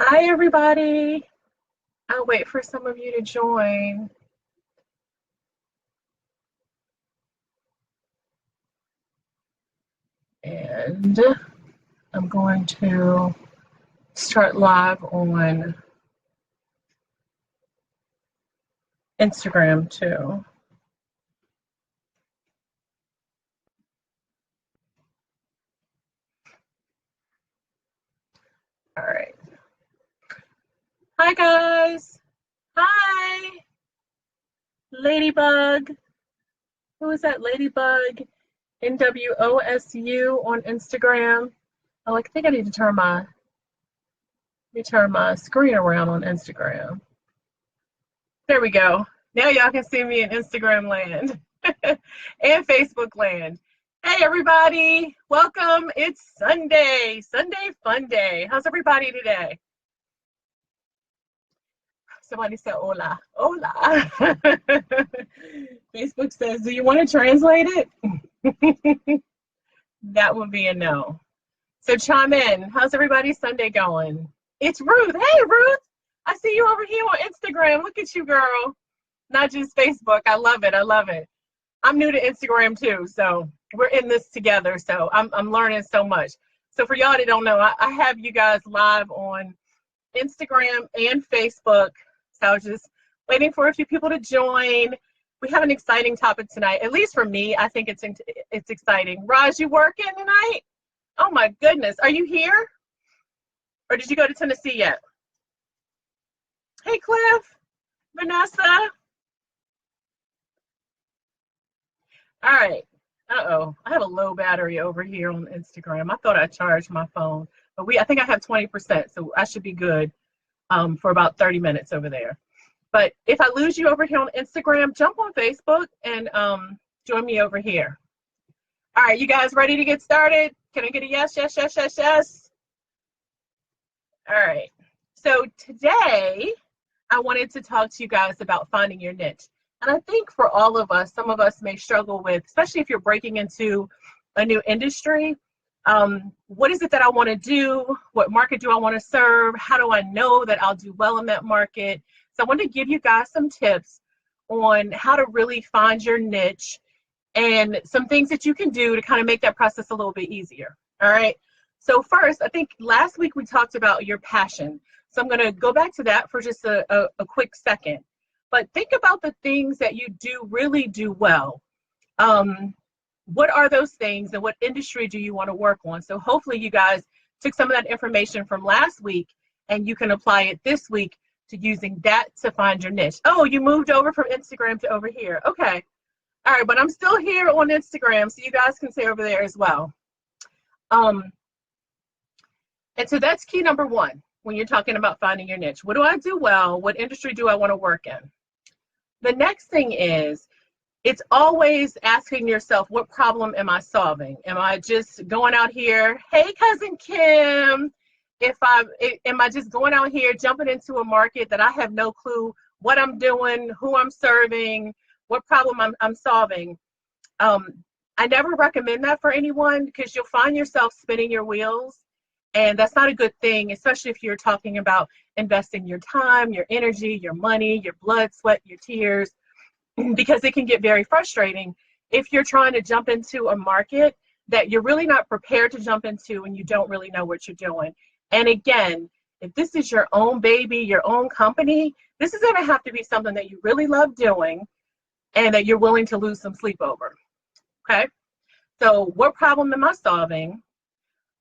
Hi, everybody. I'll wait for some of you to join. And I'm going to start live on Instagram too. All right. Hi, guys. Hi, Ladybug. Who is that? Ladybug NWOSU on Instagram. Oh, I think I need to turn my screen around on Instagram. There we go. Now y'all can see me in Instagram land and Facebook land. Hey everybody, welcome. It's Sunday fun day. How's everybody today? Somebody said hola, hola. Facebook says, do you want to translate it? That would be a no. So chime in. How's everybody's Sunday going? It's Ruth. Hey Ruth, I see you over here on Instagram. Look at you, girl. Not just Facebook. I love it. I love it. I'm new to Instagram too, so we're in this together. So I'm learning so much. So for y'all that don't know, I have you guys live on Instagram and Facebook. So I was just waiting for a few people to join. We have an exciting topic tonight. At least for me, I think it's exciting. Raj, you working tonight? Oh my goodness, are you here? Or did you go to Tennessee yet? Hey Cliff, Vanessa. All right. Uh-oh. I have a low battery over here on Instagram. I thought I charged my phone, but I think I have 20%, so I should be good for about 30 minutes over there. But if I lose you over here on Instagram, jump on Facebook and join me over here. All right, you guys ready to get started? Can I get a yes, yes, yes, yes, yes? All right. So today, I wanted to talk to you guys about finding your niche. And I think for all of us, some of us may struggle with, especially if you're breaking into a new industry, what is it that I want to do? What market do I want to serve? How do I know that I'll do well in that market? So I want to give you guys some tips on how to really find your niche and some things that you can do to kind of make that process a little bit easier. All right. So first, I think last week we talked about your passion. So I'm going to go back to that for just a quick second. But think about the things that you do really do well. What are those things and what industry do you want to work on? So hopefully you guys took some of that information from last week and you can apply it this week to using that to find your niche. Oh, you moved over from Instagram to over here. Okay. All right, but I'm still here on Instagram, so you guys can stay over there as well. And so that's key number one when you're talking about finding your niche. What do I do well? What industry do I want to work in? The next thing is, it's always asking yourself, what problem am I solving? Am I just going out here, hey, cousin Kim, am I just going out here jumping into a market that I have no clue what I'm doing, who I'm serving, what problem I'm solving? I never recommend that for anyone because you'll find yourself spinning your wheels, and that's not a good thing, especially if you're talking about investing your time, your energy, your money, your blood, sweat, your tears, because it can get very frustrating if you're trying to jump into a market that you're really not prepared to jump into and you don't really know what you're doing. And again, if this is your own baby, your own company, this is going to have to be something that you really love doing and that you're willing to lose some sleep over. Okay? So what problem am I solving?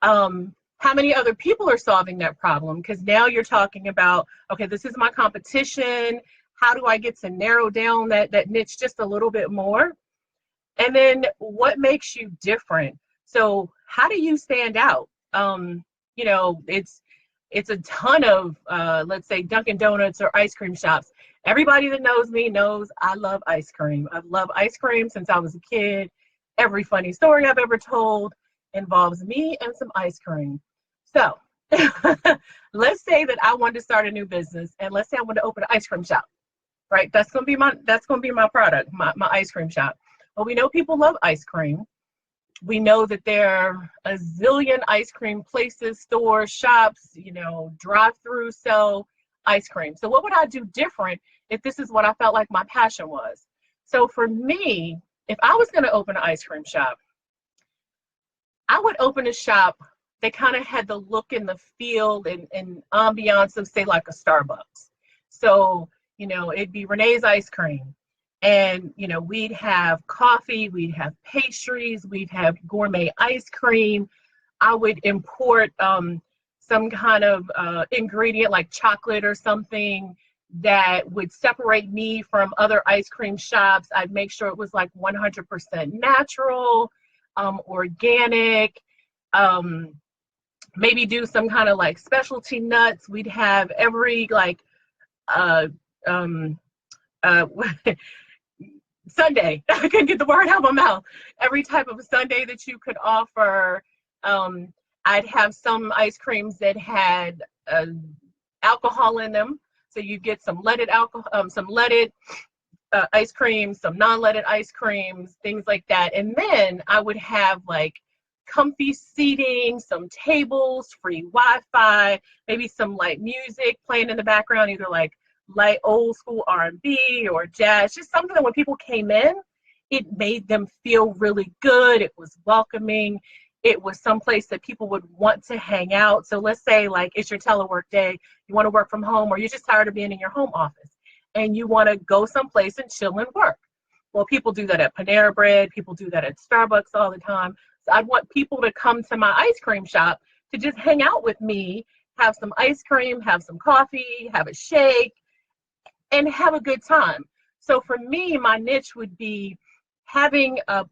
How many other people are solving that problem? Because now you're talking about, okay, this is my competition. How do I get to narrow down that niche just a little bit more? And then what makes you different? So how do you stand out? You know, it's a ton of, let's say, Dunkin' Donuts or ice cream shops. Everybody that knows me knows I love ice cream. I've loved ice cream since I was a kid. Every funny story I've ever told involves me and some ice cream. So let's say that I wanted to start a new business, and let's say I want to open an ice cream shop, right? That's gonna be my product, my ice cream shop. Well, we know people love ice cream. We know that there are a zillion ice cream places, stores, shops, drive-through sell ice cream. So what would I do different if this is what I felt like my passion was? So for me, if I was going to open an ice cream shop, I would open a shop that kind of had the look and the feel and ambiance of, say, like a Starbucks. So, it'd be Renee's Ice Cream. And, we'd have coffee, we'd have pastries, we'd have gourmet ice cream. I would import some kind of ingredient like chocolate or something that would separate me from other ice cream shops. I'd make sure it was like 100% natural, organic, maybe do some kind of like specialty nuts. We'd have every like sundae. I couldn't get the word out of my mouth. Every type of sundae that you could offer. I'd have some ice creams that had alcohol in them, so you get some leaded alcohol, some leaded ice creams, some non-leaded ice creams, things like that. And then I would have like comfy seating, some tables, free Wi-Fi, maybe some light music playing in the background, either like light old school R&B or jazz, just something that when people came in, it made them feel really good. It was welcoming. It was someplace that people would want to hang out. So let's say like it's your telework day, you want to work from home, or you're just tired of being in your home office and you want to go someplace and chill and work. Well, people do that at Panera Bread. People do that at Starbucks all the time. So I'd want people to come to my ice cream shop to just hang out with me, have some ice cream, have some coffee, have a shake, and have a good time. So for me, my niche would be having a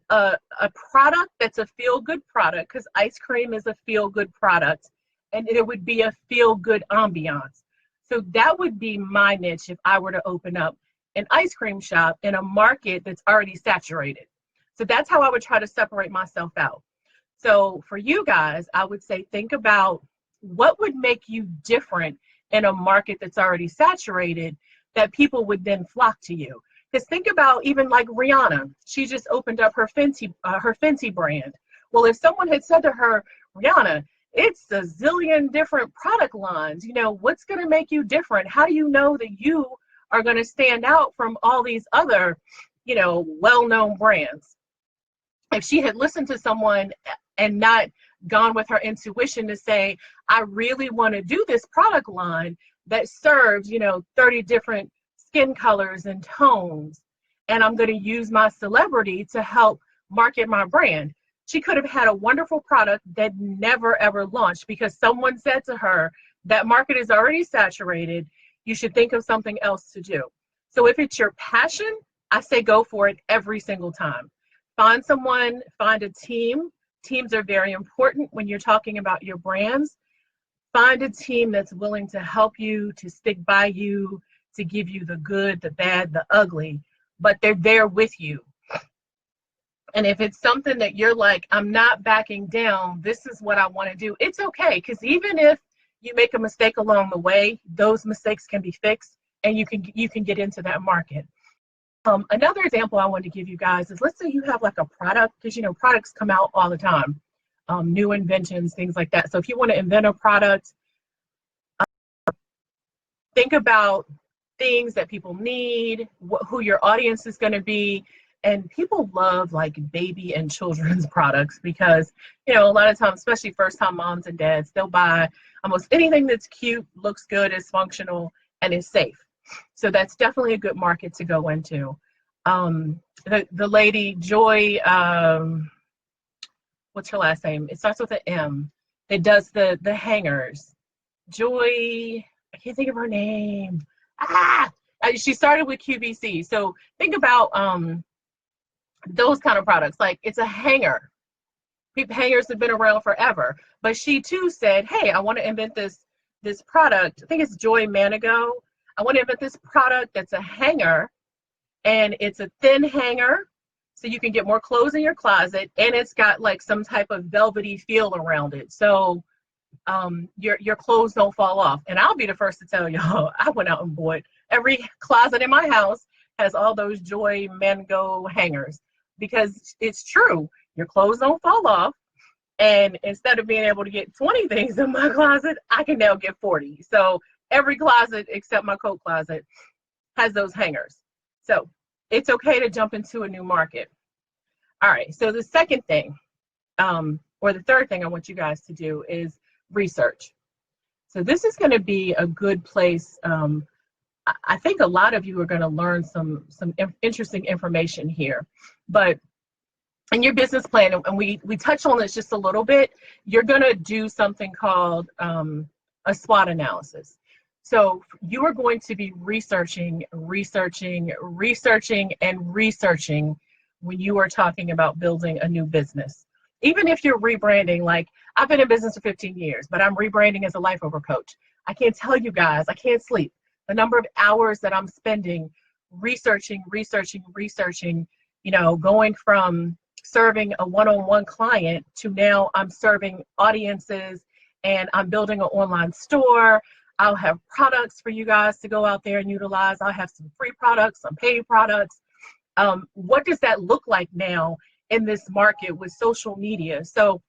product that's a feel-good product, because ice cream is a feel-good product, and it would be a feel-good ambiance. So that would be my niche if I were to open up an ice cream shop in a market that's already saturated. So that's how I would try to separate myself out. So for you guys, I would say think about what would make you different in a market that's already saturated, that people would then flock to you. Because think about even like Rihanna. She just opened up her Fenty brand. Well, if someone had said to her, Rihanna, it's a zillion different product lines, what's going to make you different? How do you know that you are going to stand out from all these other, well-known brands? If she had listened to someone and not gone with her intuition to say, I really want to do this product line that serves, 30 different skin colors and tones, and I'm going to use my celebrity to help market my brand. She could have had a wonderful product that never ever launched because someone said to her, that market is already saturated. You should think of something else to do. So if it's your passion, I say go for it every single time. Find someone, find a team. Teams are very important when you're talking about your brands. Find a team that's willing to help you, to stick by you, to give you the good, the bad, the ugly, but they're there with you. And if it's something that you're like, I'm not backing down, this is what I want to do, it's okay. Because even if you make a mistake along the way, those mistakes can be fixed and you can get into that market. Another example I wanted to give you guys is, let's say you have like a product, because products come out all the time, new inventions, things like that. So if you want to invent a product, think about things that people need, who your audience is going to be. And people love like baby and children's products because, a lot of times, especially first-time moms and dads, they'll buy almost anything that's cute, looks good, is functional, and is safe. So that's definitely a good market to go into. The lady, Joy, what's her last name? It starts with an M. That does the hangers. Joy, I can't think of her name. She started with QVC. So think about those kind of products. Like, it's a hanger. Hangers have been around forever. But she too said, hey, I want to invent this product. I think it's Joy Manigo. I want to invent this product that's a hanger, and it's a thin hanger, so you can get more clothes in your closet, and it's got like some type of velvety feel around it, so your clothes don't fall off. And I'll be the first to tell y'all, I went out and bought, every closet in my house has all those Joy Manigo hangers, because it's true. your clothes don't fall off. And instead of being able to get 20 things in my closet, I can now get 40. So every closet except my coat closet has those hangers. So it's okay to jump into a new market. All right, so the second thing, or the third thing I want you guys to do is research. So this is going to be a good place. I think a lot of you are going to learn some interesting information here. But in your business plan, and we touched on this just a little bit, you're going to do something called a SWOT analysis. So you are going to be researching when you are talking about building a new business. Even if you're rebranding, like I've been in business for 15 years, but I'm rebranding as a life over coach. I can't tell you guys, I can't sleep. The number of hours that I'm spending researching, you know, going from serving a one-on-one client to now I'm serving audiences and I'm building an online store. I'll have products for you guys to go out there and utilize. I'll have some free products, some paid products. What does that look like now in this market with social media? So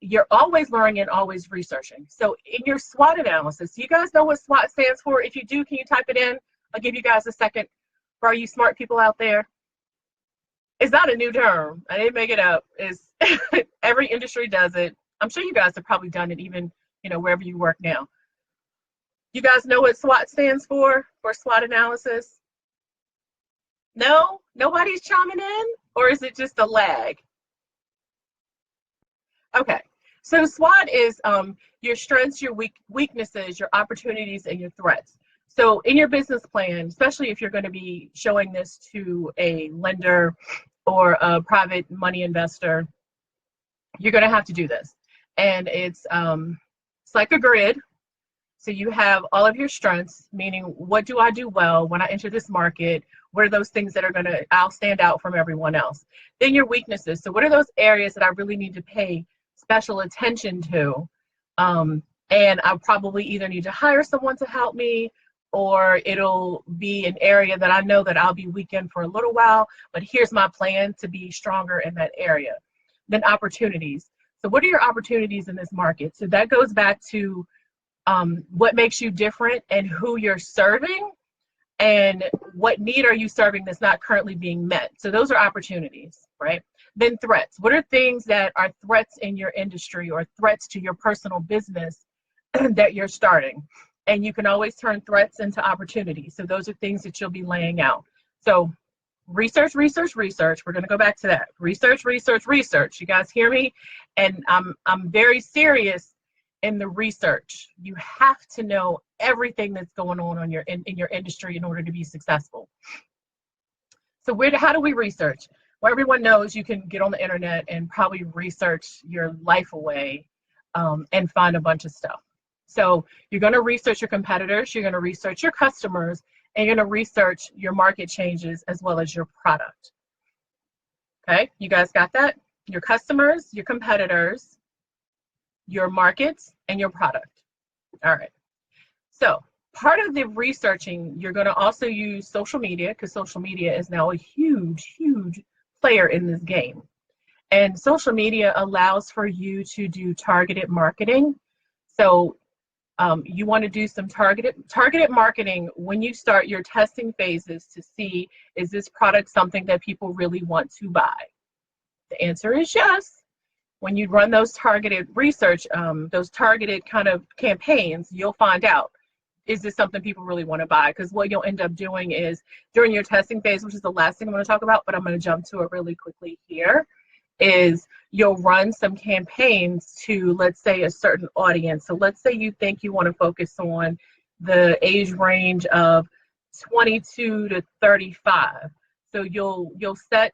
you're always learning and always researching. So in your SWOT analysis, you guys know what SWOT stands for? If you do, can you type it in? I'll give you guys a second for all you smart people out there. It's not a new term. I didn't make it up. It's every industry does it. I'm sure you guys have probably done it even, you know, wherever you work now. You guys know what SWOT stands for SWOT analysis? No? Nobody's chiming in? Or is it just a lag? Okay. So SWOT is your strengths, your weaknesses, your opportunities, and your threats. So in your business plan, especially if you're going to be showing this to a lender or a private money investor, you're going to have to do this. And it's like a grid. So you have all of your strengths, meaning what do I do well when I enter this market? What are those things that are I'll stand out from everyone else? Then your weaknesses. So what are those areas that I really need to pay special attention to? And I'll probably either need to hire someone to help me, or it'll be an area that I know that I'll be weak in for a little while, but here's my plan to be stronger in that area. Then opportunities. So what are your opportunities in this market? So that goes back to what makes you different and who you're serving and what need are you serving that's not currently being met. So those are opportunities, right? Then threats. What are things that are threats in your industry or threats to your personal business that you're starting? And you can always turn threats into opportunities. So those are things that you'll be laying out. So research. We're going to go back to that. Research. You guys hear me? And I'm very serious in the research. You have to know everything that's going on in your industry in order to be successful. So how do we research? Well, everyone knows you can get on the internet and probably research your life away and find a bunch of stuff. So you're going to research your competitors, you're going to research your customers, and you're going to research your market changes as well as your product. Okay, you guys got that? Your customers, your competitors, your markets, and your product. All right. So part of the researching, you're going to also use social media, because social media is now a huge player in this game. And social media allows for you to do targeted marketing. So you want to do some targeted marketing when you start your testing phases to see, is this product something that people really want to buy? The answer is yes. When you run those targeted research, those targeted kind of campaigns, you'll find out, is this something people really want to buy? Because what you'll end up doing is during your testing phase, which is the last thing I'm going to talk about, but I'm going to jump to it really quickly here, is you'll run some campaigns to, let's say, a certain audience. So let's say you think you want to focus on the age range of 22 to 35. So you'll set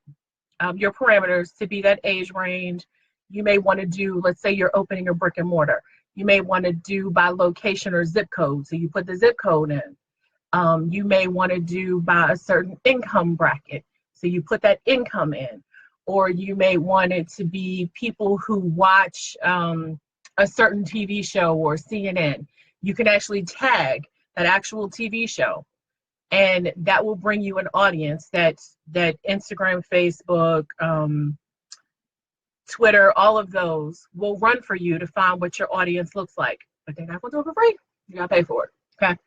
your parameters to be that age range. You may want to do, let's say you're opening a brick and mortar. You may want to do by location or zip code. So you put the zip code in. You may want to do by a certain income bracket. So you put that income in. Or you may want it to be people who watch a certain TV show or CNN. You can actually tag that actual TV show, and that will bring you an audience that Instagram, Facebook, Twitter, all of those will run for you to find what your audience looks like. But they're not going to do it for free. You got to pay for it. Okay.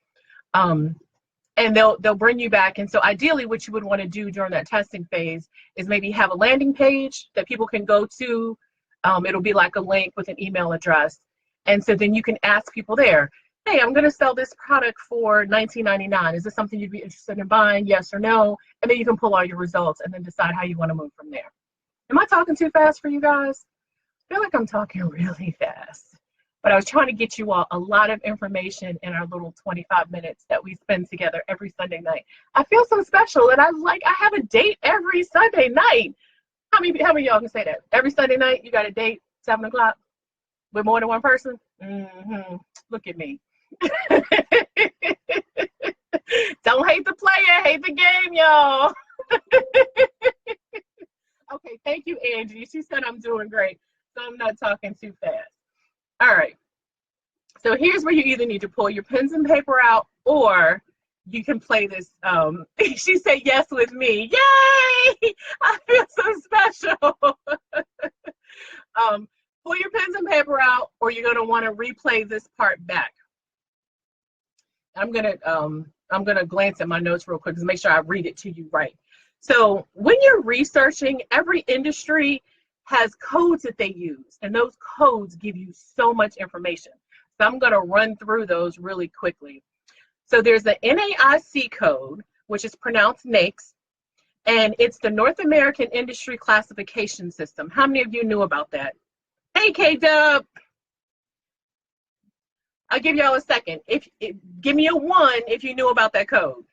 And they'll bring you back. And so ideally what you would want to do during that testing phase is maybe have a landing page that people can go to. It'll be like a link with an email address. And so then you can ask people there, hey, I'm going to sell this product for $19.99. Is this something you'd be interested in buying? Yes or no? And then you can pull all your results and then decide how you want to move from there. Am I talking too fast for you guys? I feel like I'm talking really fast. But I was trying to get you all a lot of information in our little 25 minutes that we spend together every Sunday night. I feel so special, and I have a date every Sunday night. How many of y'all can say that? Every Sunday night you got a date, 7 o'clock, with more than one person? Mm-hmm. Look at me. Don't hate the player, hate the game, y'all. Okay, thank you, Angie. She said I'm doing great, so I'm not talking too fast. All right. So here's where you either need to pull your pens and paper out, or you can play this. She said yes with me. Yay! I feel so special. Pull your pens and paper out, or you're gonna want to replay this part back. I'm gonna glance at my notes real quick to make sure I read it to you right. So when you're researching, every industry has codes that they use, and those codes give you so much information. So I'm going to run through those really quickly. So there's the NAIC code, which is pronounced NAICS, and it's the North American Industry Classification System. How many of you knew about that? Hey, K-Dub. I'll give y'all a second. Give me a 1 if you knew about that code.